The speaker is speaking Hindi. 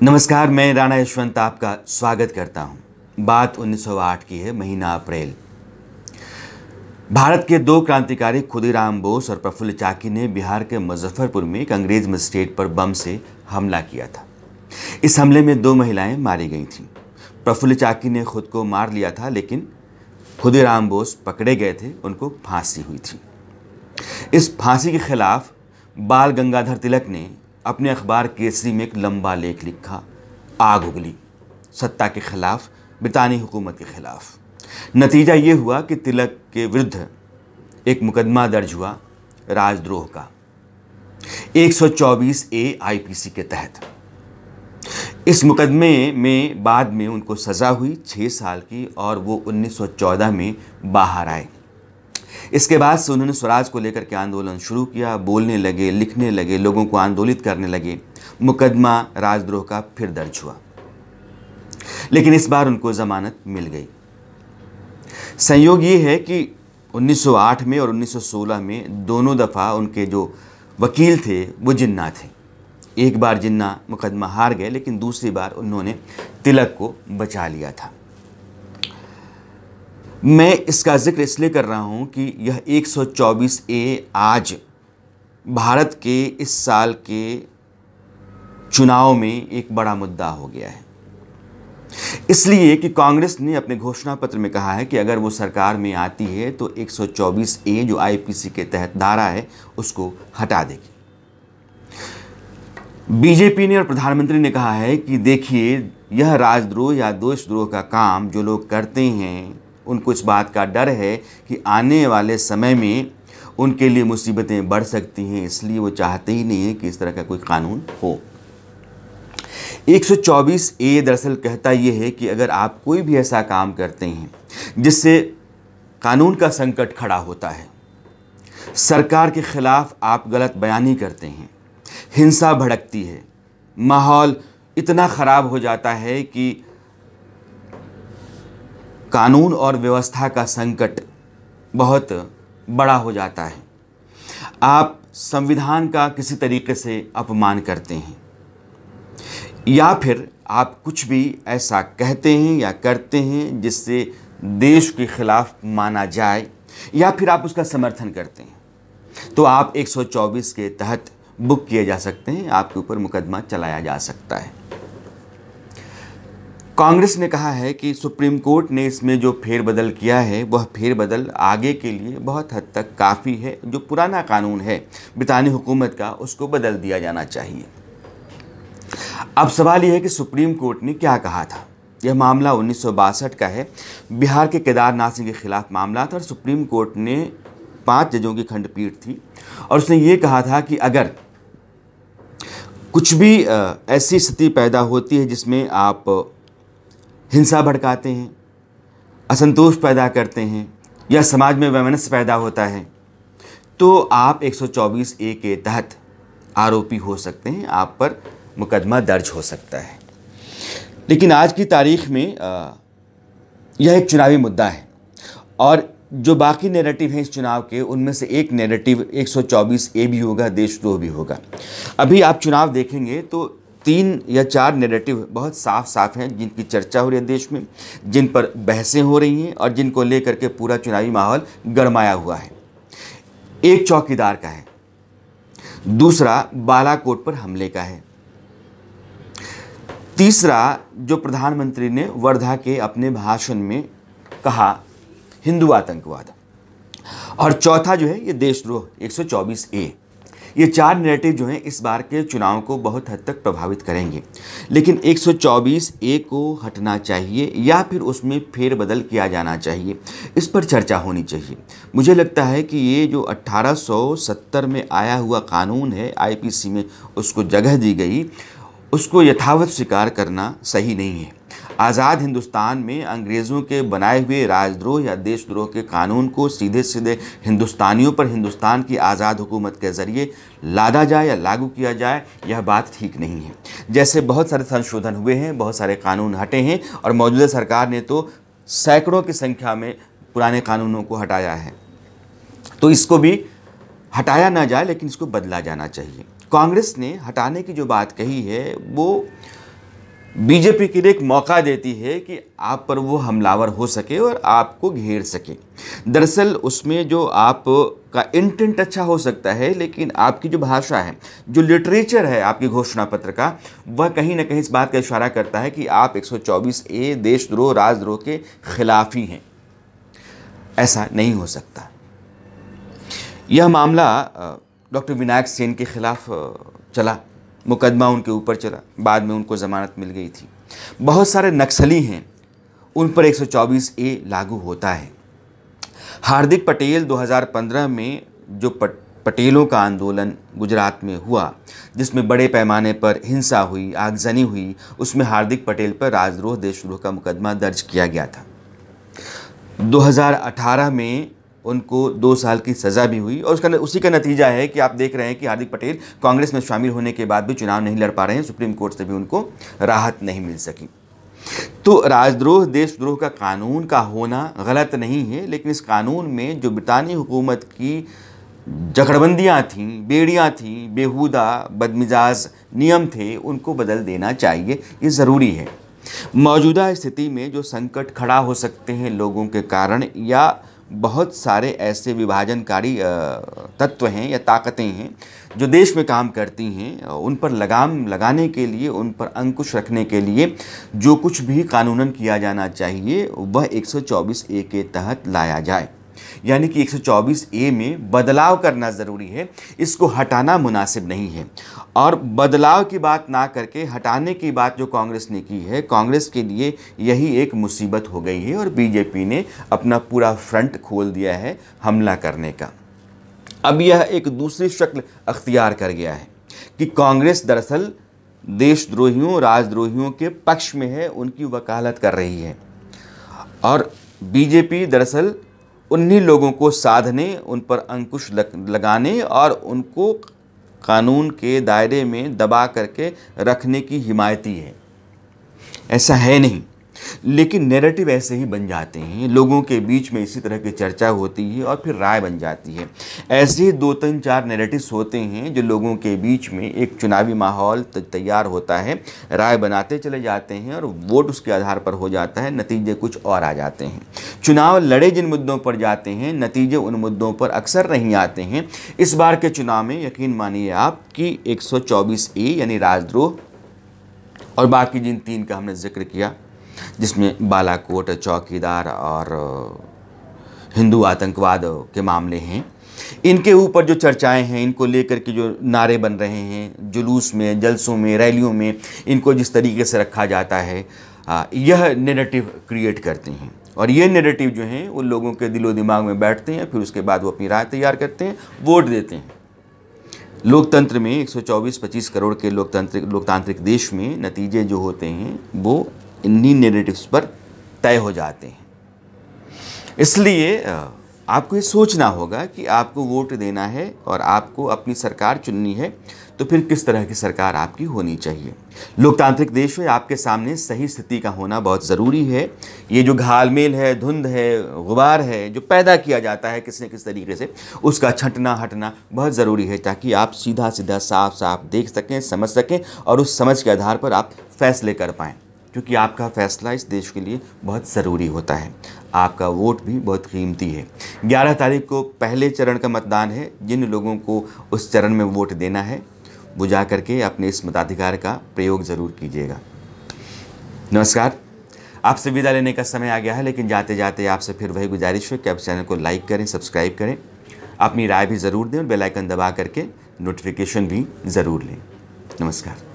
नमस्कार, मैं राणा यशवंत आपका स्वागत करता हूं। बात 1908 की है, महीना अप्रैल। भारत के दो क्रांतिकारी खुदीराम बोस और प्रफुल्ल चाकी ने बिहार के मुजफ्फरपुर में एक अंग्रेज मजिस्ट्रेट पर बम से हमला किया था। इस हमले में दो महिलाएं मारी गई थीं। प्रफुल्ल चाकी ने खुद को मार लिया था, लेकिन खुदीराम बोस पकड़े गए थे, उनको फांसी हुई थी। इस फांसी के खिलाफ बाल गंगाधर तिलक ने अपने अखबार केसरी में एक लंबा लेख लिखा, आग उगली, सत्ता के खिलाफ, ब्रितानी हुकूमत के खिलाफ। नतीजा ये हुआ कि तिलक के विरुद्ध एक मुकदमा दर्ज हुआ राजद्रोह का, 124A आईपीसी के तहत। इस मुकदमे में बाद में उनको सज़ा हुई 6 साल की और वो 1914 में बाहर आए। इसके बाद से उन्होंने स्वराज को लेकर के आंदोलन शुरू किया, बोलने लगे, लिखने लगे, लोगों को आंदोलित करने लगे। मुकदमा राजद्रोह का फिर दर्ज हुआ, लेकिन इस बार उनको जमानत मिल गई। संयोग ये है कि 1908 में और 1916 में दोनों दफ़ा उनके जो वकील थे वो जिन्ना थे। एक बार जिन्ना मुकदमा हार गए, लेकिन दूसरी बार उन्होंने तिलक को बचा लिया था। मैं इसका जिक्र इसलिए कर रहा हूं कि यह 124A आज भारत के इस साल के चुनाव में एक बड़ा मुद्दा हो गया है। इसलिए कि कांग्रेस ने अपने घोषणा पत्र में कहा है कि अगर वो सरकार में आती है तो 124A जो आईपीसी के तहत धारा है उसको हटा देगी। बीजेपी ने और प्रधानमंत्री ने कहा है कि देखिए, यह राजद्रोह या देशद्रोह का काम जो लोग करते हैं उनको इस बात का डर है कि आने वाले समय में उनके लिए मुसीबतें बढ़ सकती हैं, इसलिए वो चाहते ही नहीं है कि इस तरह का कोई कानून हो। 124A दरअसल कहता यह है कि अगर आप कोई भी ऐसा काम करते हैं जिससे कानून का संकट खड़ा होता है, सरकार के खिलाफ आप गलत बयानी करते हैं, हिंसा भड़कती है, माहौल इतना ख़राब हो जाता है कि कानून और व्यवस्था का संकट बहुत बड़ा हो जाता है, आप संविधान का किसी तरीके से अपमान करते हैं, या फिर आप कुछ भी ऐसा कहते हैं या करते हैं जिससे देश के खिलाफ माना जाए, या फिर आप उसका समर्थन करते हैं, तो आप 124 के तहत बुक किए जा सकते हैं, आपके ऊपर मुकदमा चलाया जा सकता है। कांग्रेस ने कहा है कि सुप्रीम कोर्ट ने इसमें जो फेरबदल किया है वह फेरबदल आगे के लिए बहुत हद तक काफ़ी है। जो पुराना कानून है ब्रितानी हुकूमत का, उसको बदल दिया जाना चाहिए। अब सवाल यह है कि सुप्रीम कोर्ट ने क्या कहा था। यह मामला 1962 का है, बिहार के केदारनाथ सिंह के खिलाफ मामला था और सुप्रीम कोर्ट ने 5 जजों की खंडपीठ थी और उसने ये कहा था कि अगर कुछ भी ऐसी स्थिति पैदा होती है जिसमें आप हिंसा भड़काते हैं, असंतोष पैदा करते हैं या समाज में वैमनस्य पैदा होता है, तो आप 124A के तहत आरोपी हो सकते हैं, आप पर मुकदमा दर्ज हो सकता है। लेकिन आज की तारीख में यह एक चुनावी मुद्दा है और जो बाकी नैरेटिव हैं इस चुनाव के, उनमें से एक नैरेटिव 124A भी होगा, देशद्रोह भी होगा। अभी आप चुनाव देखेंगे तो 3 या 4 नैरेटिव बहुत साफ साफ हैं जिनकी चर्चा हो रही है देश में, जिन पर बहसें हो रही हैं और जिनको लेकर के पूरा चुनावी माहौल गरमाया हुआ है। एक चौकीदार का है, दूसरा बालाकोट पर हमले का है, तीसरा जो प्रधानमंत्री ने वर्धा के अपने भाषण में कहा, हिंदू आतंकवाद, और चौथा जो है ये देशद्रोह 124A। ये 4 नैरेटिव जो हैं इस बार के चुनाव को बहुत हद तक प्रभावित करेंगे। लेकिन 124A को हटना चाहिए या फिर उसमें फेरबदल किया जाना चाहिए, इस पर चर्चा होनी चाहिए। मुझे लगता है कि ये जो 1870 में आया हुआ कानून है आईपीसी में, उसको जगह दी गई, उसको यथावत स्वीकार करना सही नहीं है। आज़ाद हिंदुस्तान में अंग्रेज़ों के बनाए हुए राजद्रोह या देशद्रोह के कानून को सीधे सीधे हिंदुस्तानियों पर हिंदुस्तान की आज़ाद हुकूमत के ज़रिए लादा जाए या लागू किया जाए, यह बात ठीक नहीं है। जैसे बहुत सारे संशोधन हुए हैं, बहुत सारे कानून हटे हैं और मौजूदा सरकार ने तो सैकड़ों की संख्या में पुराने कानूनों को हटाया है, तो इसको भी हटाया ना जाए, लेकिन इसको बदला जाना चाहिए। कांग्रेस ने हटाने की जो बात कही है वो बीजेपी के लिए एक मौका देती है कि आप पर वो हमलावर हो सके और आपको घेर सके। दरअसल उसमें जो आपका इंटेंट अच्छा हो सकता है, लेकिन आपकी जो भाषा है, जो लिटरेचर है आपकी घोषणा पत्र का, वह कहीं ना कहीं इस बात का इशारा करता है कि आप 124A देशद्रोह राजद्रोह के खिलाफ ही हैं। ऐसा नहीं हो सकता। यह मामला डॉक्टर विनायक सेन के खिलाफ चला, मुकदमा उनके ऊपर चला, बाद में उनको ज़मानत मिल गई थी। बहुत सारे नक्सली हैं, उन पर 124A लागू होता है। हार्दिक पटेल 2015 में जो पटेलों का आंदोलन गुजरात में हुआ, जिसमें बड़े पैमाने पर हिंसा हुई, आगजनी हुई, उसमें हार्दिक पटेल पर राजद्रोह देशद्रोह का मुकदमा दर्ज किया गया था। 2018 में उनको 2 साल की सज़ा भी हुई और उसी का नतीजा है कि आप देख रहे हैं कि हार्दिक पटेल कांग्रेस में शामिल होने के बाद भी चुनाव नहीं लड़ पा रहे हैं। सुप्रीम कोर्ट से भी उनको राहत नहीं मिल सकी। तो राजद्रोह देशद्रोह का कानून का होना गलत नहीं है, लेकिन इस कानून में जो ब्रिटानी हुकूमत की जकड़बंदियाँ थीं, बेड़ियाँ थीं, बेहुदा बदमिजाज नियम थे, उनको बदल देना चाहिए। ये ज़रूरी है। मौजूदा स्थिति में जो संकट खड़ा हो सकते हैं लोगों के कारण, या बहुत सारे ऐसे विभाजनकारी तत्व हैं या ताकतें हैं जो देश में काम करती हैं, उन पर लगाम लगाने के लिए, उन पर अंकुश रखने के लिए जो कुछ भी कानूनन किया जाना चाहिए वह 124A के तहत लाया जाए। यानी कि 124A में बदलाव करना ज़रूरी है, इसको हटाना मुनासिब नहीं है। और बदलाव की बात ना करके हटाने की बात जो कांग्रेस ने की है, कांग्रेस के लिए यही एक मुसीबत हो गई है और बीजेपी ने अपना पूरा फ्रंट खोल दिया है हमला करने का। अब यह एक दूसरी शक्ल अख्तियार कर गया है कि कांग्रेस दरअसल देशद्रोहियों राजद्रोहियों के पक्ष में है, उनकी वकालत कर रही है, और बीजेपी दरअसल उन्हीं लोगों को साधने, उन पर अंकुश लगाने और उनको कानून के दायरे में दबा करके रखने की हिमायती है। ऐसा है नहीं, लेकिन नैरेटिव ऐसे ही बन जाते हैं, लोगों के बीच में इसी तरह की चर्चा होती है और फिर राय बन जाती है। ऐसे ही 2-3-4 नैरेटिव्स होते हैं जो लोगों के बीच में एक चुनावी माहौल तैयार होता है, राय बनाते चले जाते हैं और वोट उसके आधार पर हो जाता है, नतीजे कुछ और आ जाते हैं। चुनाव लड़े जिन मुद्दों पर जाते हैं, नतीजे उन मुद्दों पर अक्सर नहीं आते हैं। इस बार के चुनाव में यकीन मानिए आप कि 124A यानी राजद्रोह और बाकी जिन 3 का हमने जिक्र किया, जिसमें बालाकोट, चौकीदार और हिंदू आतंकवाद के मामले हैं, इनके ऊपर जो चर्चाएं हैं, इनको लेकर के जो नारे बन रहे हैं, जुलूस में, जलसों में, रैलियों में इनको जिस तरीके से रखा जाता है, यह नैरेटिव क्रिएट करते हैं। और ये नैरेटिव जो हैं वो लोगों के दिलो दिमाग में बैठते हैं, फिर उसके बाद वो अपनी राय तैयार करते हैं, वोट देते हैं। लोकतंत्र में 124-25 करोड़ के लोकतांत्रिक देश में नतीजे जो होते हैं वो इन्हीं नैरेटिव्स पर तय हो जाते हैं। इसलिए आपको ये सोचना होगा कि आपको वोट देना है और आपको अपनी सरकार चुननी है, तो फिर किस तरह की सरकार आपकी होनी चाहिए। लोकतांत्रिक देश में आपके सामने सही स्थिति का होना बहुत ज़रूरी है। ये जो घालमेल है, धुंध है, गुबार है जो पैदा किया जाता है किसी न किसी तरीके से, उसका छंटना हटना बहुत ज़रूरी है, ताकि आप सीधा सीधा साफ साफ देख सकें, समझ सकें और उस समझ के आधार पर आप फैसले कर पाएँ, क्योंकि आपका फ़ैसला इस देश के लिए बहुत ज़रूरी होता है। आपका वोट भी बहुत कीमती है। 11 तारीख को पहले चरण का मतदान है। जिन लोगों को उस चरण में वोट देना है वो जा करके अपने इस मताधिकार का प्रयोग ज़रूर कीजिएगा। नमस्कार। आपसे विदा लेने का समय आ गया है, लेकिन जाते जाते आपसे फिर वही गुजारिश है कि आप चैनल को लाइक करें, सब्सक्राइब करें, अपनी राय भी ज़रूर दें और बेल आइकन दबा करके नोटिफिकेशन भी ज़रूर लें। नमस्कार।